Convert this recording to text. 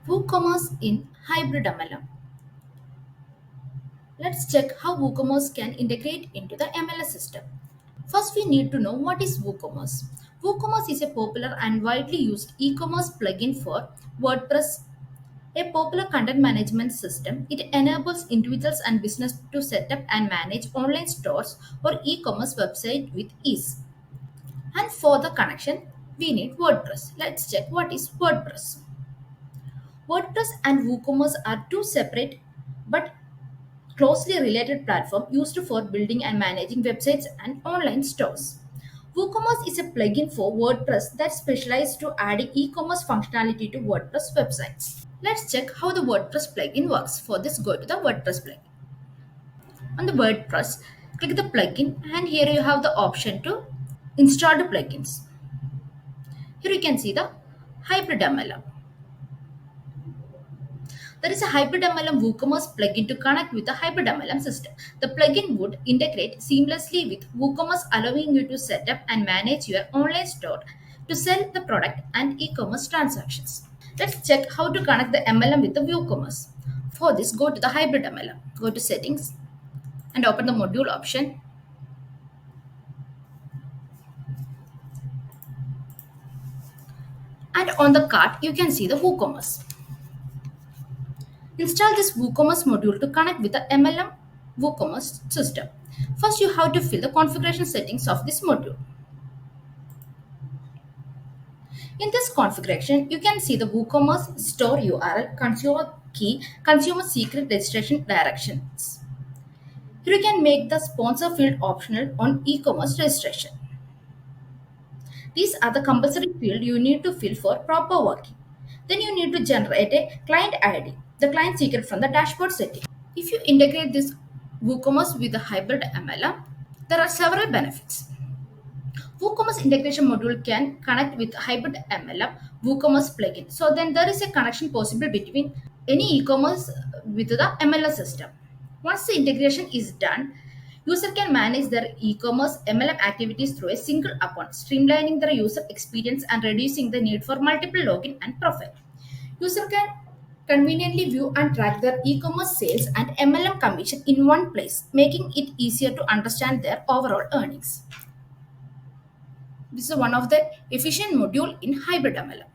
WooCommerce in Hybrid MLM. Let's check how WooCommerce can integrate into the MLS system. First, we need to know what is WooCommerce. WooCommerce is a popular and widely used e-commerce plugin for WordPress, a popular content management system. It enables individuals and business to set up and manage online stores or e-commerce website with ease. And for the connection, we need WordPress. Let's check what is WordPress. WordPress and WooCommerce are two separate but closely related platform used for building and managing websites and online stores. WooCommerce is a plugin for WordPress that specializes to adding e-commerce functionality to WordPress websites. Let's check how the WordPress plugin works. For this, go to the WordPress plugin. On the WordPress, click the plugin and here you have the option to install the plugins. Here you can see the Hybrid MLM. There is a Hybrid MLM WooCommerce plugin to connect with the Hybrid MLM system. The plugin would integrate seamlessly with WooCommerce, allowing you to set up and manage your online store to sell the product and e-commerce transactions. Let's check how to connect the MLM with the WooCommerce. For this, go to the Hybrid MLM, go to Settings, and open the Module option. And on the cart, you can see the WooCommerce. Install this WooCommerce module to connect with the MLM WooCommerce system. First, you have to fill the configuration settings of this module. In this configuration, you can see the WooCommerce store URL, consumer key, consumer secret registration directions. Here you can make the sponsor field optional on e-commerce registration. These are the compulsory fields you need to fill for proper working. Then you need to generate a client ID, the client secret from the dashboard setting. If you integrate this WooCommerce with the Hybrid MLM, there are several benefits. WooCommerce integration module can connect with Hybrid MLM WooCommerce plugin. So then there is a connection possible between any e-commerce with the MLS system. Once the integration is done, user can manage their e-commerce MLM activities through a single account, streamlining their user experience and reducing the need for multiple login and profile. User can conveniently view and track their e-commerce sales and MLM commission in one place, making it easier to understand their overall earnings. This is one of the efficient module in Hybrid MLM.